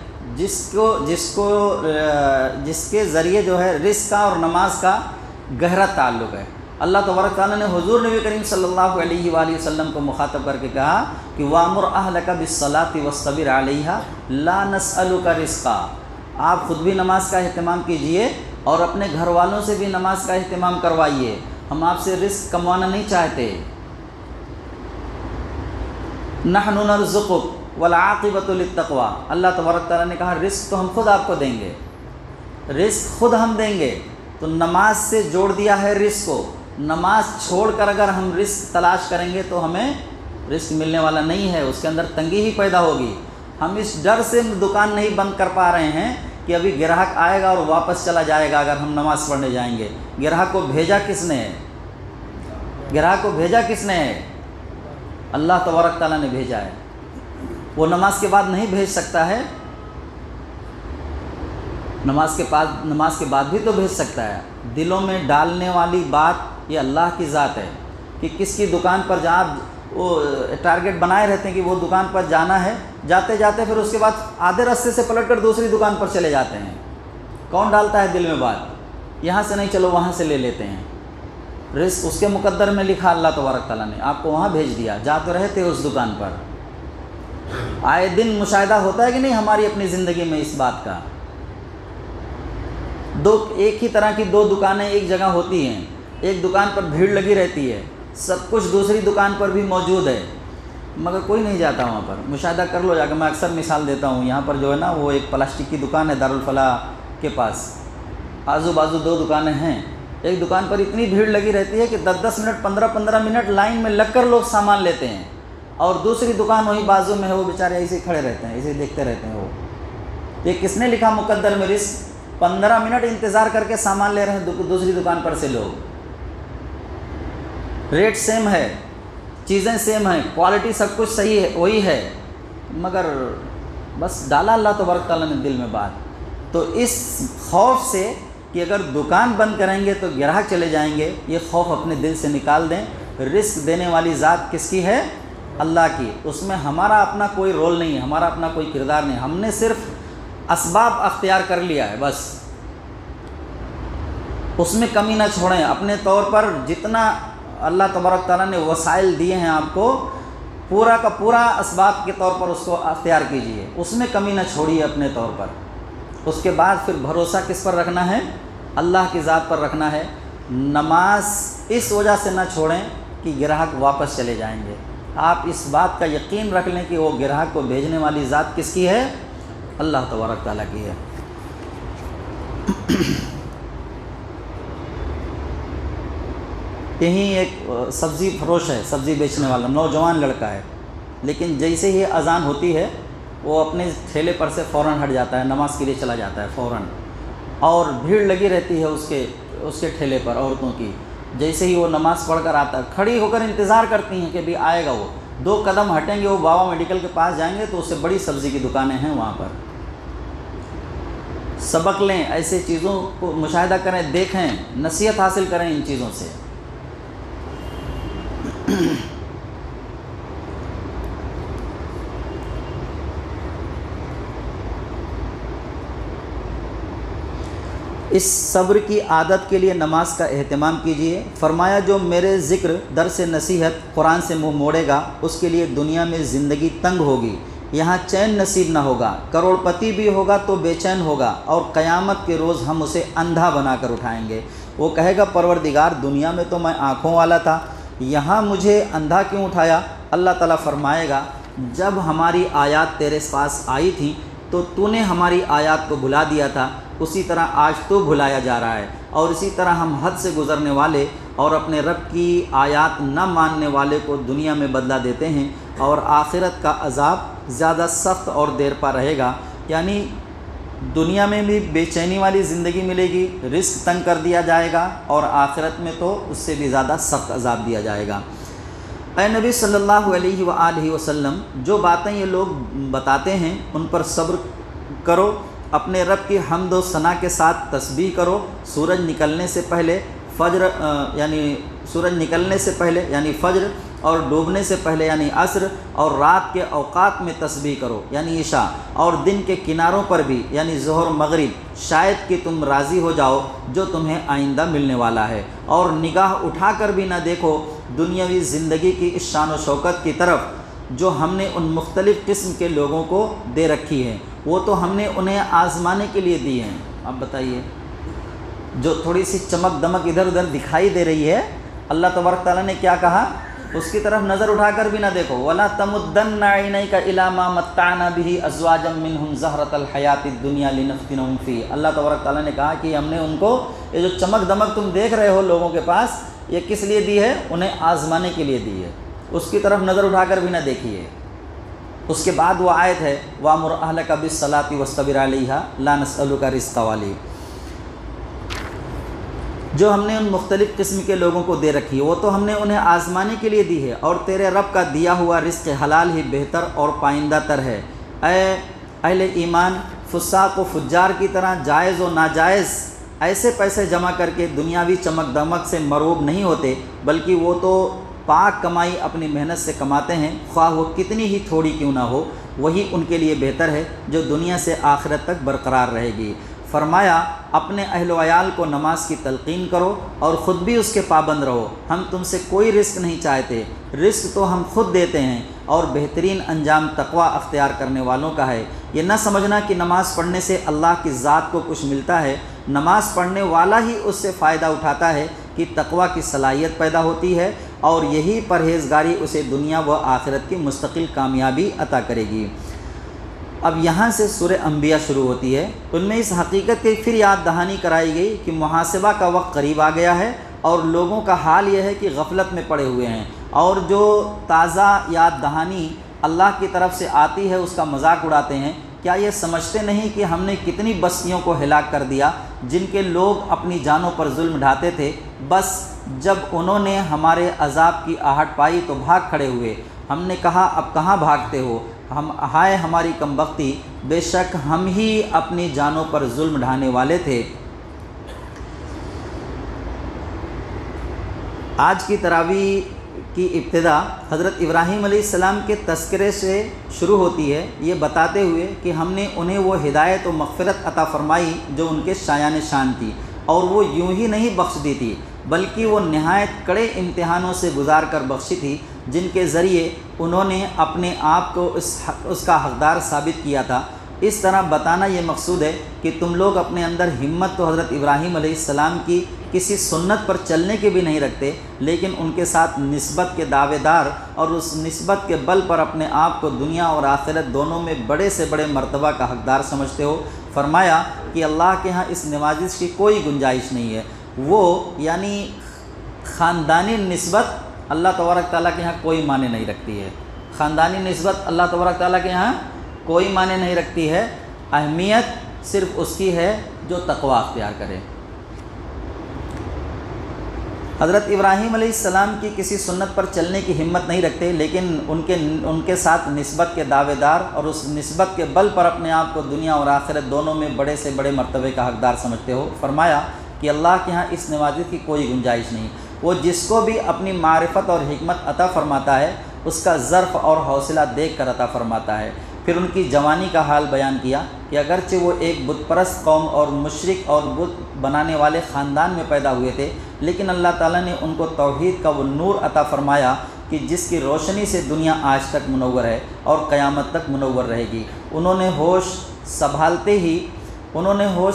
جس کے ذریعے جو ہے رزق کا اور نماز کا گہرا تعلق ہے۔ اللہ تبارک تعالیٰ نے حضور نبی کریم صلی اللہ علیہ وآلہ وسلم کو مخاطب کر کے کہا کہ وَأْمُرْ أَهْلَكَ بِالصَّلَاةِ وَاصْطَبِرْ عَلَيْهَا لَا نَسْأَلُكَ رِزْقًا، آپ خود بھی نماز کا اہتمام کیجئے اور اپنے گھر والوں سے بھی نماز کا اہتمام کروائیے، ہم آپ سے رزق کموانا نہیں چاہتے۔ نَحْنُ نَرْزُقُكَ وَالْعَاقِبَةُ لِلتَّقْوَىٰ، اللہ تبارک تعالیٰ نے کہا رزق تو ہم خود آپ کو دیں گے، رزق خود ہم دیں گے۔ تو نماز سے جوڑ دیا ہے رزق کو، نماز چھوڑ کر اگر ہم رزق تلاش کریں گے تو ہمیں رزق ملنے والا نہیں ہے، اس کے اندر تنگی ہی پیدا ہوگی۔ ہم اس ڈر سے دکان نہیں بند کر پا رہے ہیں کہ ابھی گراہک آئے گا اور واپس چلا جائے گا اگر ہم نماز پڑھنے جائیں گے۔ گراہک کو بھیجا کس نے ہے؟ گراہک کو بھیجا کس نے ہے؟ اللہ تبارک تعالیٰ نے بھیجا ہے۔ وہ نماز کے بعد نہیں بھیج سکتا ہے، نماز کے بعد بھی تو بھیج سکتا ہے۔ دلوں میں ڈالنے والی بات یہ اللہ کی ذات ہے کہ کس کی دکان پر جہاں وہ ٹارگٹ بنائے رہتے ہیں کہ وہ دکان پر جانا ہے، جاتے جاتے پھر اس کے بعد آدھے راستے سے پلٹ کر دوسری دکان پر چلے جاتے ہیں۔ کون ڈالتا ہے دل میں بات؟ یہاں سے نہیں، چلو وہاں سے لے لیتے ہیں۔ رزق اس کے مقدر میں لکھا اللہ تبارک تعالیٰ نے، آپ کو وہاں بھیج دیا، جاتے رہتے اس دکان پر۔ آئے دن مشاہدہ ہوتا ہے کہ نہیں ہماری اپنی زندگی میں اس بات کا؟ ایک ہی طرح کی دو دکانیں ایک جگہ ہوتی ہیں، ایک دکان پر بھیڑ لگی رہتی ہے، سب کچھ دوسری دکان پر بھی موجود ہے، مگر کوئی نہیں جاتا وہاں پر۔ مشاہدہ کر لو جا کے، میں اکثر مثال دیتا ہوں، یہاں پر جو ہے نا وہ ایک پلاسٹک کی دکان ہے دارالفلاح کے پاس، آزو بازو دو دکانیں ہیں، ایک دکان پر اتنی بھیڑ لگی رہتی ہے کہ 10 منٹ 15 منٹ لائن میں لگ کر لوگ سامان لیتے ہیں، اور دوسری دکان وہیں بازو میں ہے، وہ بیچارے ایسے کھڑے رہتے ہیں، ایسے دیکھتے رہتے ہیں۔ وہ یہ کس نے لکھا مقدر میں رزق؟ 15 منٹ انتظار کر کے سامان لے رہے ہیں دوسری دکان پر سے لوگ۔ ریٹ سیم ہے، چیزیں سیم ہیں، کوالٹی سب کچھ صحیح ہے، وہی ہے، مگر بس ڈالا اللہ تبارک تعالیٰ نے دل میں بات۔ تو اس خوف سے کہ اگر دکان بند کریں گے تو گراہک چلے جائیں گے، یہ خوف اپنے دل سے نکال دیں۔ رزق دینے والی ذات کس کی ہے؟ اللہ کی۔ اس میں ہمارا اپنا کوئی رول نہیں ہے، ہمارا اپنا کوئی کردار نہیں، ہم نے صرف اسباب اختیار کر لیا ہے بس۔ اس میں کمی نہ چھوڑیں، اپنے طور پر جتنا اللہ تبارک تعالیٰ نے وسائل دیے ہیں آپ کو، پورا کا پورا اسباب کے طور پر اس کو اختیار کیجیے، اس میں کمی نہ چھوڑیے اپنے طور پر۔ اس کے بعد پھر بھروسہ کس پر رکھنا ہے؟ اللہ کی ذات پر رکھنا ہے۔ نماز اس وجہ سے نہ چھوڑیں کہ گراہک واپس چلے جائیں گے، آپ اس بات کا یقین رکھ لیں کہ وہ گراہک کو بھیجنے والی ذات کس کی ہے؟ اللہ تبارک تعالیٰ کی ہے۔ یہیں ایک سبزی فروش ہے، سبزی بیچنے والا نوجوان لڑکا ہے، لیکن جیسے ہی اذان ہوتی ہے وہ اپنے ٹھیلے پر سے فوراً ہٹ جاتا ہے، نماز کے لیے چلا جاتا ہے فوراً، اور بھیڑ لگی رہتی ہے اس کے ٹھیلے پر عورتوں کی۔ جیسے ہی وہ نماز پڑھ کر آتا ہے، کھڑی ہو کر انتظار کرتی ہیں کہ بھی آئے گا وہ، 2 قدم ہٹیں گے وہ بابا میڈیکل کے پاس جائیں گے تو اس سے بڑی سبزی کی دکانیں ہیں وہاں پر۔ سبق لیں، ایسے چیزوں کو مشاہدہ کریں، دیکھیں، نصیحت حاصل کریں ان چیزوں سے۔ اس صبر کی عادت کے لیے نماز کا اہتمام کیجیے۔ فرمایا جو میرے ذکر، درس نصیحت، قرآن سے منہ موڑے گا اس کے لیے دنیا میں زندگی تنگ ہوگی، یہاں چین نصیب نہ ہوگا، کروڑ پتی بھی ہوگا تو بے چین ہوگا، اور قیامت کے روز ہم اسے اندھا بنا کر اٹھائیں گے۔ وہ کہے گا پروردگار دنیا میں تو میں آنکھوں والا تھا، یہاں مجھے اندھا کیوں اٹھایا؟ اللہ تعالیٰ فرمائے گا جب ہماری آیات تیرے پاس آئی تھیں تو تو نے ہماری آیات کو بھلا دیا تھا، اسی طرح آج تو بھلایا جا رہا ہے، اور اسی طرح ہم حد سے گزرنے والے اور اپنے رب کی آیات نہ ماننے والے کو دنیا میں بدلہ دیتے ہیں، اور آخرت کا عذاب زیادہ سخت اور دیر پا رہے گا۔ یعنی دنیا میں بھی بے چینی والی زندگی ملے گی، رزق تنگ کر دیا جائے گا، اور آخرت میں تو اس سے بھی زیادہ سخت عذاب دیا جائے گا۔ اے نبی صلی اللہ علیہ وآلہ وسلم، جو باتیں یہ لوگ بتاتے ہیں ان پر صبر کرو، اپنے رب کی حمد و ثنا کے ساتھ تسبیح کرو، سورج نکلنے سے پہلے فجر اور ڈوبنے سے پہلے یعنی عصر، اور رات کے اوقات میں تسبیح کرو یعنی عشاء، اور دن کے کناروں پر بھی یعنی ظہر مغرب، شاید کہ تم راضی ہو جاؤ جو تمہیں آئندہ ملنے والا ہے، اور نگاہ اٹھا کر بھی نہ دیکھو دنیاوی زندگی کی اس شان و شوکت کی طرف جو ہم نے ان مختلف قسم کے لوگوں کو دے رکھی ہے، وہ تو ہم نے انہیں آزمانے کے لیے دی ہیں۔ اب بتائیے، جو تھوڑی سی چمک دمک ادھر ادھر دکھائی دے رہی ہے، اللہ تبارک تعالیٰ نے کیا کہا؟ اس کی طرف نظر اٹھا کر بھی نہ دیکھو۔ وَلَا تَمُدَّنَّ عَيْنَيْكَ إِلَىٰ مَا مَتَّعْنَا بِهِ أَزْوَاجًا مِّنْهُمْ زَهْرَةَ الْحَيَاةِ الدُّنْيَا لِنَفْتِنَهُمْ فِيهِ۔ اللہ تبارک تعالیٰ نے کہا کہ ہم نے ان کو یہ جو چمک دمک تم دیکھ رہے ہو لوگوں کے پاس، یہ کس لیے دی ہے؟ انہیں آزمانے کے لیے دی ہے، اس کی طرف نظر اٹھا کر بھی نہ دیکھیے۔ اس کے بعد وہ آیت ہے وَأْمُرْ أَهْلَكَ بِالصَّلَاةِ وَاصْطَبِرْ عَلَيْهَا لَا نَسْأَلُكَ رِزْقًا وَلِيٍّ۔ جو ہم نے ان مختلف قسم کے لوگوں کو دے رکھی ہے، وہ تو ہم نے انہیں آزمانے کے لیے دی ہے، اور تیرے رب کا دیا ہوا رزق حلال ہی بہتر اور پائندہ تر ہے۔ اے اہل ایمان، فساق و فجار کی طرح جائز و ناجائز ایسے پیسے جمع کر کے دنیاوی چمک دمک سے مروب نہیں ہوتے، بلکہ وہ تو پاک کمائی اپنی محنت سے کماتے ہیں، خواہ وہ کتنی ہی تھوڑی کیوں نہ ہو، وہی ان کے لیے بہتر ہے جو دنیا سے آخرت تک برقرار رہے گی۔ فرمایا اپنے اہل و عیال کو نماز کی تلقین کرو اور خود بھی اس کے پابند رہو، ہم تم سے کوئی رزق نہیں چاہتے، رزق تو ہم خود دیتے ہیں، اور بہترین انجام تقوی اختیار کرنے والوں کا ہے۔ یہ نہ سمجھنا کہ نماز پڑھنے سے اللہ کی ذات کو کچھ ملتا ہے، نماز پڑھنے والا ہی اس سے فائدہ اٹھاتا ہے کہ تقوی کی صلاحیت پیدا ہوتی ہے، اور یہی پرہیزگاری اسے دنیا و آخرت کی مستقل کامیابی عطا کرے گی۔ اب یہاں سے سورہ انبیاء شروع ہوتی ہے، ان میں اس حقیقت کی پھر یاد دہانی کرائی گئی کہ محاسبہ کا وقت قریب آ گیا ہے، اور لوگوں کا حال یہ ہے کہ غفلت میں پڑے ہوئے ہیں، اور جو تازہ یاد دہانی اللہ کی طرف سے آتی ہے اس کا مذاق اڑاتے ہیں۔ کیا یہ سمجھتے نہیں کہ ہم نے کتنی بستیوں کو ہلاک کر دیا جن کے لوگ اپنی جانوں پر ظلم ڈھاتے تھے، بس جب انہوں نے ہمارے عذاب کی آہٹ پائی تو بھاگ کھڑے ہوئے، ہم نے کہا اب کہاں بھاگتے ہو، ہائے ہماری کمبختی، بے شک ہم ہی اپنی جانوں پر ظلم ڈھانے والے تھے۔ آج کی تراویح کی ابتدا حضرت ابراہیم علیہ السلام کے تذکرے سے شروع ہوتی ہے، یہ بتاتے ہوئے کہ ہم نے انہیں وہ ہدایت و مغفرت عطا فرمائی جو ان کے شایان شان تھی، اور وہ یوں ہی نہیں بخش دی تھی بلکہ وہ نہایت کڑے امتحانوں سے گزار کر بخشی تھی، جن کے ذریعے انہوں نے اپنے آپ کو اس کا حقدار ثابت کیا تھا۔ اس طرح بتانا یہ مقصود ہے کہ تم لوگ اپنے اندر ہمت تو حضرت ابراہیم علیہ السلام کی کسی سنت پر چلنے کے بھی نہیں رکھتے، لیکن ان کے ساتھ نسبت کے دعوے دار، اور اس نسبت کے بل پر اپنے آپ کو دنیا اور آخرت دونوں میں بڑے سے بڑے مرتبہ کا حقدار سمجھتے ہو۔ فرمایا کہ اللہ کے ہاں اس نوازش کی کوئی گنجائش نہیں ہے، وہ یعنی خاندانی نسبت اللہ تبارک تعالیٰ کے ہاں کوئی معنی نہیں رکھتی ہے، خاندانی نسبت اللہ تبارک تعالیٰ کے ہاں کوئی معنی نہیں رکھتی ہے، اہمیت صرف اس کی ہے جو تقوی اختیار کرے۔ حضرت ابراہیم علیہ السلام کی کسی سنت پر چلنے کی ہمت نہیں رکھتے، لیکن ان کے ساتھ نسبت کے دعوے دار، اور اس نسبت کے بل پر اپنے آپ کو دنیا اور آخرت دونوں میں بڑے سے بڑے مرتبے کا حقدار سمجھتے ہو۔ فرمایا کہ اللہ کے ہاں اس نوازش کی کوئی گنجائش نہیں، وہ جس کو بھی اپنی معرفت اور حکمت عطا فرماتا ہے اس کا ظرف اور حوصلہ دیکھ کر عطا فرماتا ہے۔ پھر ان کی جوانی کا حال بیان کیا کہ اگرچہ وہ ایک بت پرست قوم اور مشرک اور بت بنانے والے خاندان میں پیدا ہوئے تھے، لیکن اللہ تعالیٰ نے ان کو توحید کا وہ نور عطا فرمایا کہ جس کی روشنی سے دنیا آج تک منور ہے اور قیامت تک منور رہے گی۔ انہوں نے ہوش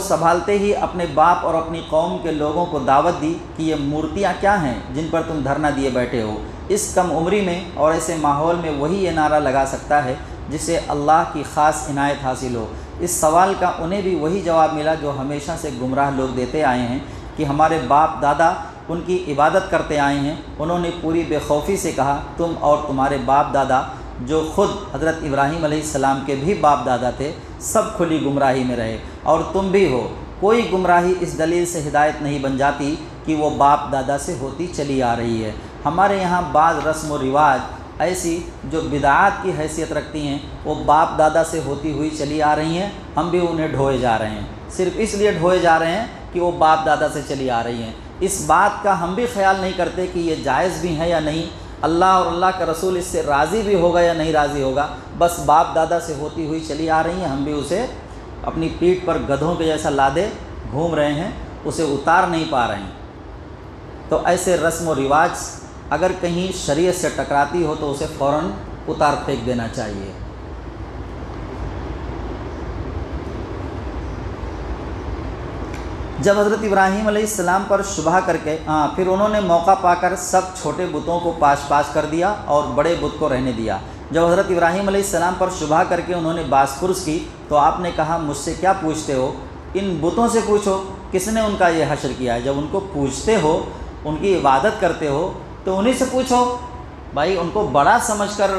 سنبھالتے ہی اپنے باپ اور اپنی قوم کے لوگوں کو دعوت دی کہ یہ مورتیاں کیا ہیں جن پر تم دھرنا دیے بیٹھے ہو۔ اس کم عمری میں اور ایسے ماحول میں وہی یہ نعرہ لگا سکتا ہے جسے اللہ کی خاص عنایت حاصل ہو۔ اس سوال کا انہیں بھی وہی جواب ملا جو ہمیشہ سے گمراہ لوگ دیتے آئے ہیں کہ ہمارے باپ دادا ان کی عبادت کرتے آئے ہیں۔ انہوں نے پوری بے خوفی سے کہا تم اور تمہارے باپ دادا جو خود حضرت ابراہیم علیہ السلام کے بھی باپ دادا تھے، سب کھلی گمراہی میں رہے، اور تم بھی ہو۔ کوئی گمراہی اس دلیل سے ہدایت نہیں بن جاتی کہ وہ باپ دادا سے ہوتی چلی آ رہی ہے۔ ہمارے یہاں بعض رسم و رواج ایسی جو بدعات کی حیثیت رکھتی ہیں، وہ باپ دادا سے ہوتی ہوئی چلی آ رہی ہیں، ہم بھی انہیں ڈھوئے جا رہے ہیں، صرف اس لیے ڈھوئے جا رہے ہیں کہ وہ باپ دادا سے چلی آ رہی ہیں۔ اس بات کا ہم بھی خیال نہیں کرتے کہ یہ جائز بھی ہے یا نہیں، اللہ اور اللہ کا رسول اس سے راضی بھی ہوگا یا نہیں راضی ہوگا، بس باپ دادا سے ہوتی ہوئی چلی آ رہی ہیں، ہم بھی اسے اپنی پیٹھ پر گدھوں کے جیسا لادے گھوم رہے ہیں، اسے اتار نہیں پا رہے ہیں۔ تو ایسے رسم و رواج اگر کہیں شریعت سے ٹکراتی ہو تو اسے فوراً اتار پھینک دینا چاہیے۔ جب حضرت ابراہیم علیہ السلام پر شبہ کر کے پھر انہوں نے موقع پا کر سب چھوٹے بتوں کو پاش پاش کر دیا اور بڑے بت کو رہنے دیا۔ جب حضرت ابراہیم علیہ السلام پر شبہ کر کے انہوں نے باز پرس کی تو آپ نے کہا، مجھ سے کیا پوچھتے ہو؟ ان بتوں سے پوچھو کس نے ان کا یہ حشر کیا ہے۔ جب ان کو پوچھتے ہو، ان کی عبادت کرتے ہو تو انہی سے پوچھو بھائی، ان کو بڑا سمجھ کر،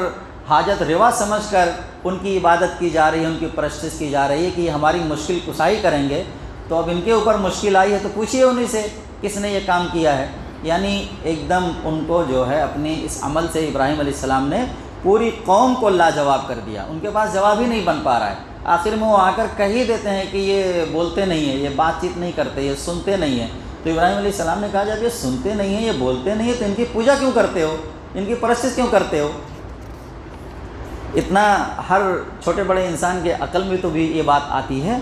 حاجت روا سمجھ کر ان کی عبادت کی جا رہی ہے، ان کی پرستش کی جا رہی ہے کہ یہ ہماری مشکل کشائی کریں گے، تو اب ان کے اوپر مشکل آئی ہے تو پوچھیے انہی سے کس نے یہ کام کیا ہے۔ یعنی ایک دم ان کو جو ہے اپنی اس عمل سے ابراہیم علیہ السلام نے پوری قوم کو لاجواب کر دیا، ان کے پاس جواب ہی نہیں بن پا رہا ہے۔ آخر میں وہ آ کر کہہ ہی دیتے ہیں کہ یہ بولتے نہیں ہیں، یہ بات چیت نہیں کرتے، یہ سنتے نہیں ہیں۔ تو ابراہیم علیہ السلام نے کہا، جب یہ سنتے نہیں ہیں، یہ بولتے نہیں ہیں، تو ان کی پوجا کیوں کرتے ہو، ان کی پرستش کیوں کرتے ہو؟ اتنا ہر چھوٹے بڑے انسان کے عقل میں تو بھی یہ بات آتی ہے۔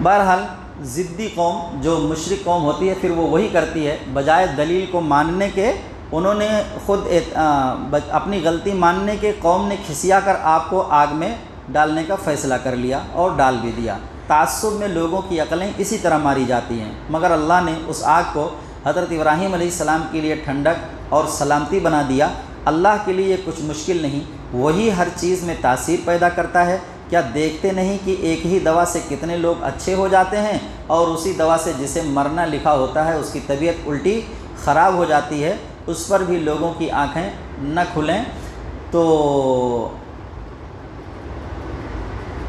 بہرحال ضدی قوم جو مشرک قوم ہوتی ہے، پھر وہ وہی کرتی ہے، بجائے دلیل کو ماننے کے انہوں نے خود اپنی غلطی ماننے کے قوم نے کھسیا کر آپ کو آگ میں ڈالنے کا فیصلہ کر لیا اور ڈال بھی دیا۔ تعصب میں لوگوں کی عقلیں اسی طرح ماری جاتی ہیں، مگر اللہ نے اس آگ کو حضرت ابراہیم علیہ السلام کے لیے ٹھنڈک اور سلامتی بنا دیا۔ اللہ کے لیے یہ کچھ مشکل نہیں، وہی ہر چیز میں تاثیر پیدا کرتا ہے۔ کیا دیکھتے نہیں کہ ایک ہی دوا سے کتنے لوگ اچھے ہو جاتے ہیں، اور اسی دوا سے جسے مرنا لکھا ہوتا ہے اس کی طبیعت الٹی خراب ہو جاتی ہے، اس پر بھی لوگوں کی آنکھیں نہ کھلیں تو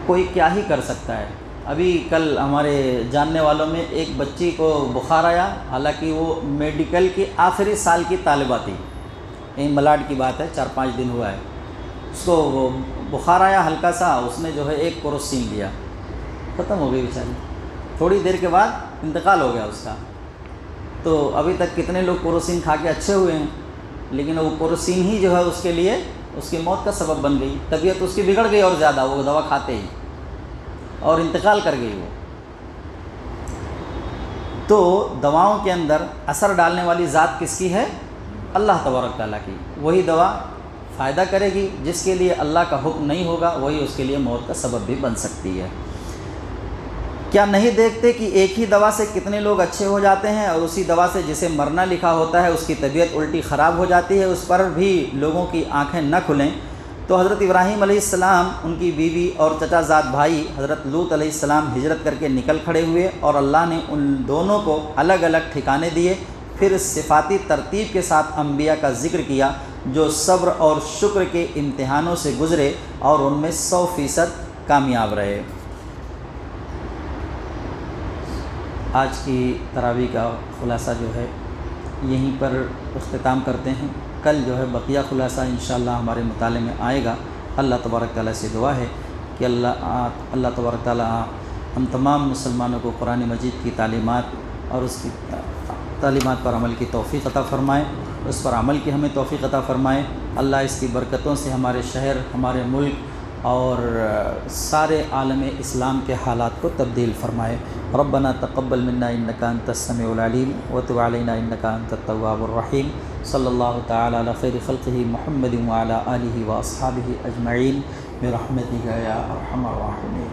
کوئی کیا ہی کر سکتا ہے۔ ابھی کل ہمارے جاننے والوں میں ایک بچی کو بخار آیا، حالانکہ وہ میڈیکل کے آخری سال کی طالبہ تھی، یہیں ملاڈ کی بات ہے، 4-5 دن ہوا ہے، اس کو بخار آیا ہلکا سا، اس نے جو ہے ایک کروسین لیا، ختم ہو گئی بیچاری، تھوڑی دیر کے بعد انتقال ہو گیا اس کا۔ تو ابھی تک کتنے لوگ کروسین کھا کے اچھے ہوئے ہیں، لیکن وہ کروسین ہی جو ہے اس کے لیے اس کی موت کا سبب بن گئی، طبیعت اس کی بگڑ گئی اور زیادہ، وہ دوا کھاتے ہی، اور انتقال کر گئی وہ۔ تو دواؤں کے اندر اثر ڈالنے والی ذات کس کی ہے؟ اللہ تبارک تعالیٰ کی۔ وہی دوا فائدہ کرے گی، جس کے لیے اللہ کا حکم نہیں ہوگا وہی اس کے لیے موت کا سبب بھی بن سکتی ہے۔ کیا نہیں دیکھتے کہ ایک ہی دوا سے کتنے لوگ اچھے ہو جاتے ہیں، اور اسی دوا سے جسے مرنا لکھا ہوتا ہے اس کی طبیعت الٹی خراب ہو جاتی ہے، اس پر بھی لوگوں کی آنکھیں نہ کھلیں؟ تو حضرت ابراہیم علیہ السلام، ان کی بیوی اور چچا زاد بھائی حضرت لوط علیہ السلام ہجرت کر کے نکل کھڑے ہوئے، اور اللہ نے ان دونوں کو الگ الگ ٹھکانے دیے، پھر صفاتی ترتیب کے ساتھ انبیاء کا ذکر کیا جو صبر اور شکر کے امتحانوں سے گزرے اور ان میں 100% کامیاب رہے۔ آج کی تراویح کا خلاصہ جو ہے یہیں پر اختتام کرتے ہیں، کل جو ہے بقیہ خلاصہ انشاءاللہ ہمارے مطالعے میں آئے گا۔ اللہ تبارک تعالیٰ سے دعا ہے کہ اللہ تبارک تعالیٰ ہم تمام مسلمانوں کو قرآن مجید کی تعلیمات اور اس کی تعلیمات پر عمل کی توفیق عطا فرمائے، اس پر عمل کی ہمیں توفیق عطا فرمائے۔ اللہ اس کی برکتوں سے ہمارے شہر، ہمارے ملک اور سارے عالم اسلام کے حالات کو تبدیل فرمائے۔ ربنا تقبل منا انک انت السمیع العلیم وتب علینا انک انت التواب الرحیم۔ صلی اللہ تعالی علی خیر خلقہ محمد وعلی آلہ واصحابہ اجمعین برحمتک یا ارحم الراحمین۔